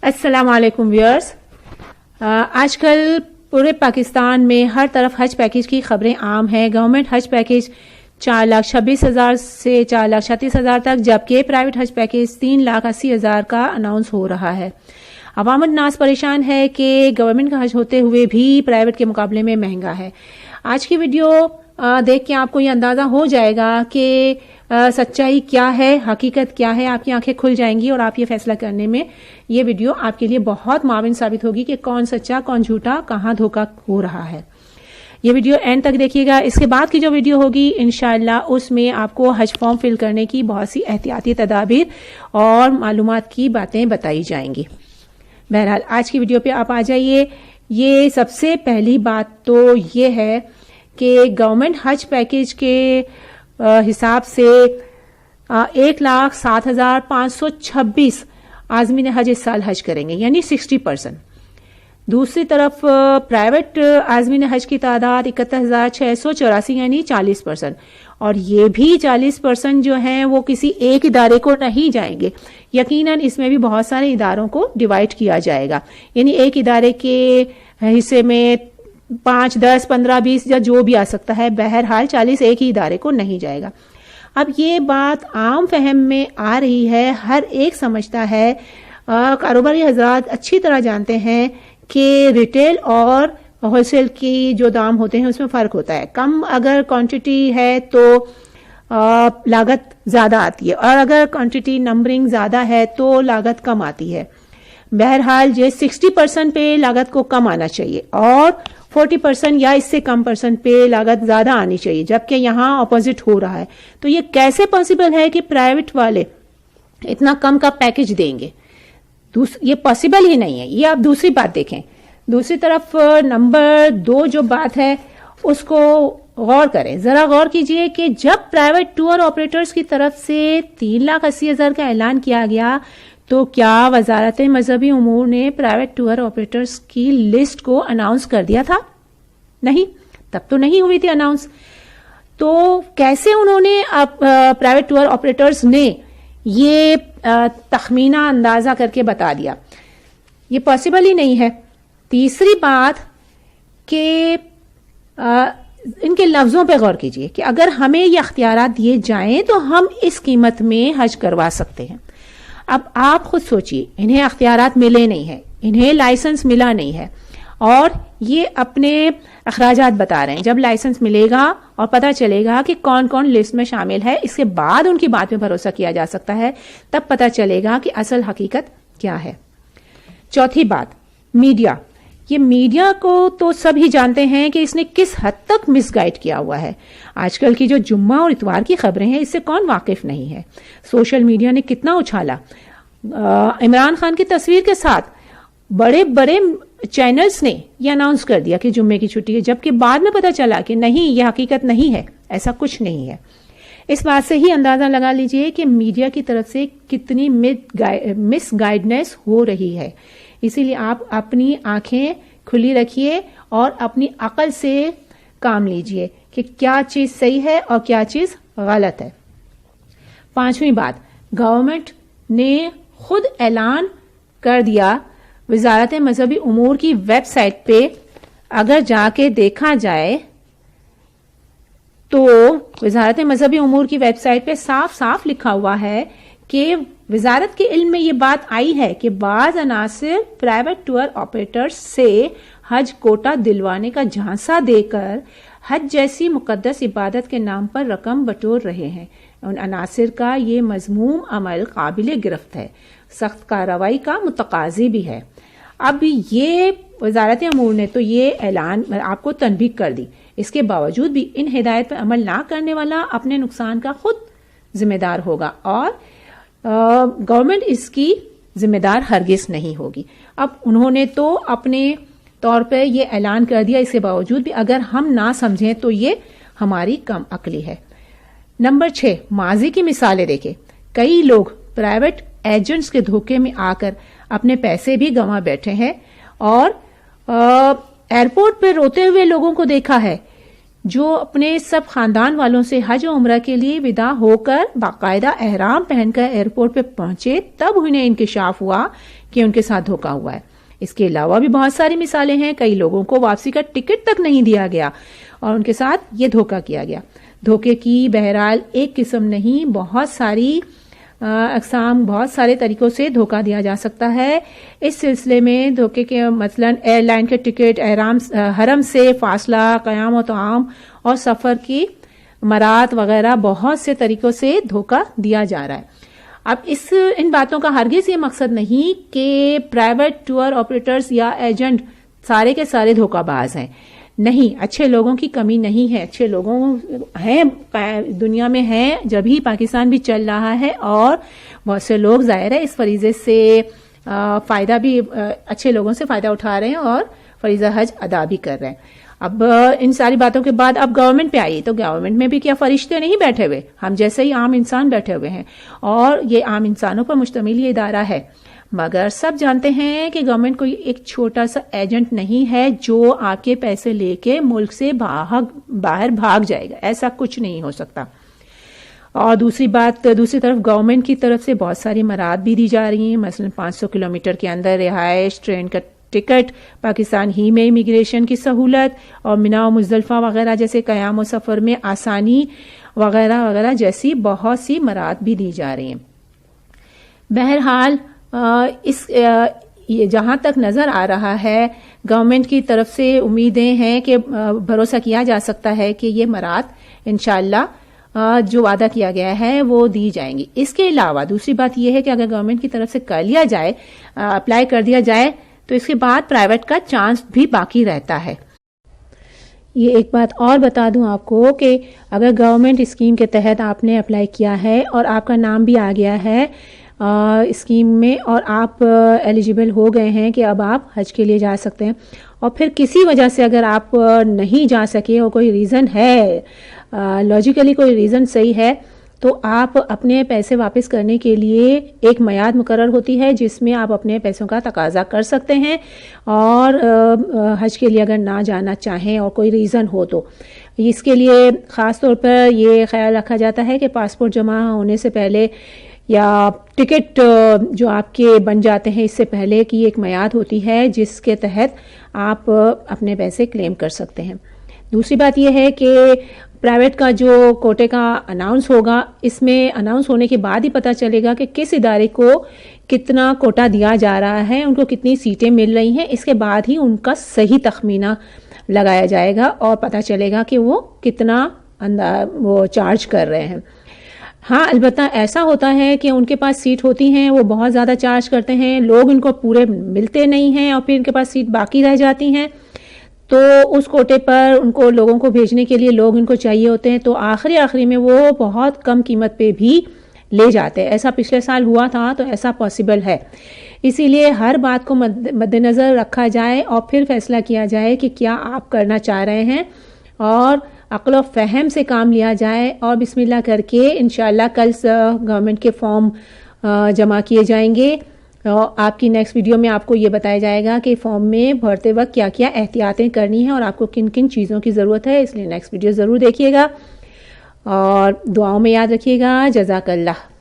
अस्सलाम वालेकुम व्यूअर्स। आजकल पूरे पाकिस्तान में हर तरफ हज पैकेज की खबरें आम हैं। गवर्नमेंट हज पैकेज 4,26,000 से 4,36,000 तक, जबकि प्राइवेट हज पैकेज 3,80,000 का अनाउंस हो रहा है। अवाम नास परेशान है कि गवर्नमेंट का हज होते हुए भी प्राइवेट के मुकाबले में महंगा है। आज की वीडियो देख के आपको ये अंदाजा हो जाएगा कि सच्चाई क्या है, हकीकत क्या है। आपकी आंखें खुल जाएंगी और आप ये फैसला करने में ये वीडियो आपके लिए बहुत माविन साबित होगी कि कौन सच्चा कौन झूठा, कहां धोखा हो रहा है। ये वीडियो एंड तक देखिएगा। इसके बाद की जो वीडियो होगी इंशाअल्लाह उसमें आपको हज फॉर्म फिल करने की बहुत सी एहतियाती तदाबीर और मालूमात की बातें बताई जाएंगी। बहरहाल आज की वीडियो पे आप आ जाइए। ये सबसे पहली बात तो ये है कि गवर्नमेंट हज पैकेज के हिसाब से 1,07,526 आज़मीन हज इस साल हज करेंगे, यानी 60%। दूसरी तरफ प्राइवेट आज़मीन हज की तादाद 71,684 यानी 40%। और ये भी 40% जो हैं वो किसी एक इदारे को नहीं जाएंगे, यकीनन इसमें भी बहुत सारे इदारों को डिवाइड किया जाएगा। यानी एक इदारे के हिस्से में 5, 10, 15, 20 या जो भी आ सकता है, बहरहाल 40 एक ही इदारे को नहीं जाएगा। अब ये बात आम फहम में आ रही है, हर एक समझता है, कारोबारी हजरात अच्छी तरह जानते हैं कि रिटेल और होलसेल की जो दाम होते हैं उसमें फ़र्क होता है। कम अगर क्वांटिटी है तो लागत ज़्यादा आती है, और अगर क्वांटिटी नंबरिंग ज़्यादा है तो लागत कम आती है। बहरहाल ये 60% पे लागत को कम आना चाहिए और 40% या इससे कम परसेंट पे लागत ज़्यादा आनी चाहिए, जबकि यहाँ ऑपोजिट हो रहा है। तो ये कैसे पॉसिबल है कि प्राइवेट वाले इतना कम का पैकेज देंगे? ये पॉसिबल ही नहीं है। ये आप दूसरी बात देखें। दूसरी तरफ नंबर 2 जो बात है उसको गौर करें, जरा गौर कीजिए कि जब प्राइवेट टूर ऑपरेटर्स की तरफ से 3,80,000 का ऐलान किया गया तो क्या वजारत मजहबी उमूर ने प्राइवेट टूर ऑपरेटर्स की लिस्ट को अनाउंस कर दिया था? नहीं, तब तो नहीं हुई थी अनाउंस। तो कैसे उन्होंने प्राइवेट टूर ऑपरेटर्स ने ये तखमीना अंदाजा करके बता दिया? ये पॉसिबल ही नहीं है। तीसरी बात कि इनके लफ्जों पे गौर कीजिए कि अगर हमें ये अख्तियारात दिए जाएं तो हम इस कीमत में हज करवा सकते हैं। अब आप खुद सोचिए, इन्हें अख्तियारात मिले नहीं है, इन्हें लाइसेंस मिला नहीं है और ये अपने अखराजात बता रहे हैं। जब लाइसेंस मिलेगा और पता चलेगा कि कौन कौन लिस्ट में शामिल है, इसके बाद उनकी बात में भरोसा किया जा सकता है, तब पता चलेगा कि असल हकीकत क्या है। चौथी बात, मीडिया। ये मीडिया को तो सभी जानते हैं कि इसने किस हद तक मिसगाइड किया हुआ है। आजकल की जो जुम्मा और इतवार की खबरें हैं इससे कौन वाकिफ नहीं है। सोशल मीडिया ने कितना उछाला। इमरान खान की तस्वीर के साथ बड़े बड़े चैनल्स ने यह अनाउंस कर दिया कि जुम्मे की छुट्टी है, जबकि बाद में पता चला कि नहीं, यह हकीकत नहीं है, ऐसा कुछ नहीं है। इस बात से ही अंदाजा लगा लीजिए कि मीडिया की तरफ से कितनी मिसगाइडनेस हो रही है। इसीलिए आप अपनी आंखें खुली रखिए और अपनी अकल से काम लीजिए कि क्या चीज सही है और क्या चीज गलत है। पांचवी बात, गवर्नमेंट ने खुद ऐलान कर दिया। वजारत मजहबी उमूर की वेबसाइट पे अगर जाके देखा जाए तो वजारत मजहबी उमूर की वेबसाइट पे साफ साफ लिखा हुआ है कि वजारत के इल्म में ये बात आई है कि बाज अनासिर प्राइवेट टूर ऑपरेटर्स से हज कोटा दिलवाने का झांसा देकर हज जैसी मुकद्दस इबादत के नाम पर रकम बटोर रहे हैं। उन अनासिर का ये मजमूम अमल काबिल गिरफ्त है, सख्त कार्रवाई का मुतकाजी भी है। अब ये वजारत अमूर ने तो ये ऐलान आपको तनबीह कर दी, इसके बावजूद भी इन हिदायत पर अमल ना करने वाला अपने नुकसान का खुद जिम्मेदार होगा और गवर्नमेंट इसकी जिम्मेदार हरगिज नहीं होगी। अब उन्होंने तो अपने तौर पे ये ऐलान कर दिया, इसके बावजूद भी अगर हम ना समझें तो ये हमारी कम अक्ली है। नंबर 6, माजी की मिसालें देखें। कई लोग प्राइवेट एजेंट्स के धोखे में आकर अपने पैसे भी गंवा बैठे हैं और एयरपोर्ट पे रोते हुए लोगों को देखा है جو اپنے سب خاندان والوں سے حج و عمرہ کے لیے ودا ہو کر باقاعدہ احرام پہن کر ایئرپورٹ پہ پہنچے تب انہیں انکشاف ہوا کہ ان کے ساتھ دھوکہ ہوا ہے. اس کے علاوہ بھی بہت ساری مثالیں ہیں. کئی لوگوں کو واپسی کا ٹکٹ تک نہیں دیا گیا اور ان کے ساتھ یہ دھوکہ کیا گیا. دھوکے کی بہرحال ایک قسم نہیں، بہت ساری اقسام، بہت سارے طریقوں سے دھوکہ دیا جا سکتا ہے. اس سلسلے میں دھوکے کے مثلاً ایئر لائن کے ٹکٹ، حرم سے فاصلہ، قیام و طعام اور سفر کی مراد وغیرہ بہت سے طریقوں سے دھوکہ دیا جا رہا ہے. اب ان باتوں کا ہرگز یہ مقصد نہیں کہ پرائیویٹ ٹور آپریٹرز یا ایجنٹ سارے کے سارے دھوکہ باز ہیں. نہیں، اچھے لوگوں کی کمی نہیں ہے. اچھے لوگوں ہیں، دنیا میں ہیں، جبھی پاکستان بھی چل رہا ہے اور بہت سے لوگ ظاہر ہے اس فریضے سے فائدہ بھی، اچھے لوگوں سے فائدہ اٹھا رہے ہیں اور فریضہ حج ادا بھی کر رہے ہیں. اب ان ساری باتوں کے بعد اب گورنمنٹ پہ آئیے تو گورنمنٹ میں بھی کیا فرشتے نہیں بیٹھے ہوئے، ہم جیسے ہی عام انسان بیٹھے ہوئے ہیں اور یہ عام انسانوں پر مشتمل یہ ادارہ ہے. مگر سب جانتے ہیں کہ گورنمنٹ کوئی ایک چھوٹا سا ایجنٹ نہیں ہے جو آپ کے پیسے لے کے ملک سے باہر بھاگ جائے گا. ایسا کچھ نہیں ہو سکتا. اور دوسری طرف گورنمنٹ کی طرف سے بہت ساری مراد بھی دی جا رہی ہیں. مثلا 500 کلومیٹر کے اندر رہائش، ٹرین کا ٹکٹ، پاکستان ہی میں امیگریشن کی سہولت اور مینا و مزدلفہ وغیرہ جیسے قیام و سفر میں آسانی وغیرہ وغیرہ جیسی بہت سی مراد بھی دی جا رہی ہیں. بہرحال جہاں تک نظر آ رہا ہے گورنمنٹ کی طرف سے امیدیں ہیں کہ بھروسہ کیا جا سکتا ہے کہ یہ مراد انشاءاللہ جو وعدہ کیا گیا ہے وہ دی جائیں گی. اس کے علاوہ دوسری بات یہ ہے کہ اگر گورنمنٹ کی طرف سے کر لیا جائے، اپلائی کر دیا جائے تو اس کے بعد پرائیویٹ کا چانس بھی باقی رہتا ہے. یہ ایک بات اور بتا دوں آپ کو کہ اگر گورنمنٹ اسکیم کے تحت آپ نے اپلائی کیا ہے اور آپ کا نام بھی آ گیا ہے اسکیم میں اور آپ ایلیجیبل ہو گئے ہیں کہ اب آپ حج کے لیے جا سکتے ہیں، اور پھر کسی وجہ سے اگر آپ نہیں جا سکے اور کوئی ریزن ہے، لاجیکلی کوئی ریزن صحیح ہے، تو آپ اپنے پیسے واپس کرنے کے لیے ایک میعاد مقرر ہوتی ہے جس میں آپ اپنے پیسوں کا تقاضا کر سکتے ہیں. اور حج کے لیے اگر نہ جانا چاہیں اور کوئی ریزن ہو تو اس کے لیے خاص طور پر یہ خیال رکھا جاتا ہے کہ پاسپورٹ جمع ہونے سے پہلے یا ٹکٹ جو آپ کے بن جاتے ہیں اس سے پہلے کی ایک میعاد ہوتی ہے جس کے تحت آپ اپنے پیسے کلیم کر سکتے ہیں. دوسری بات یہ ہے کہ پرائیویٹ کا جو کوٹے کا اناؤنس ہوگا، اس میں اناؤنس ہونے کے بعد ہی پتہ چلے گا کہ کس ادارے کو کتنا کوٹا دیا جا رہا ہے، ان کو کتنی سیٹیں مل رہی ہیں. اس کے بعد ہی ان کا صحیح تخمینہ لگایا جائے گا اور پتہ چلے گا کہ وہ کتنا وہ چارج کر رہے ہیں. ہاں، البتہ ایسا ہوتا ہے کہ ان کے پاس سیٹ ہوتی ہیں، وہ بہت زیادہ چارج کرتے ہیں، لوگ ان کو پورے ملتے نہیں ہیں اور پھر ان کے پاس سیٹ باقی رہ جاتی ہیں، تو اس کوٹے پر ان کو لوگوں کو بھیجنے کے لیے لوگ ان کو چاہیے ہوتے ہیں، تو آخری میں وہ بہت کم قیمت پہ بھی لے جاتے ہیں. ایسا پچھلے سال ہوا تھا تو ایسا پاسبل ہے. اسی لیے ہر بات کو مد نظر رکھا جائے اور پھر فیصلہ کیا جائے کہ کیا آپ کرنا چاہ رہے ہیں، اور عقل و فہم سے کام لیا جائے اور بسم اللہ کر کے انشاءاللہ کل گورنمنٹ کے فارم جمع کیے جائیں گے. آپ کی نیکسٹ ویڈیو میں آپ کو یہ بتایا جائے گا کہ فارم میں بھرتے وقت کیا کیا احتیاطیں کرنی ہیں اور آپ کو کن کن چیزوں کی ضرورت ہے. اس لیے نیکسٹ ویڈیو ضرور دیکھیے گا اور دعاؤں میں یاد رکھیے گا. جزاک اللہ.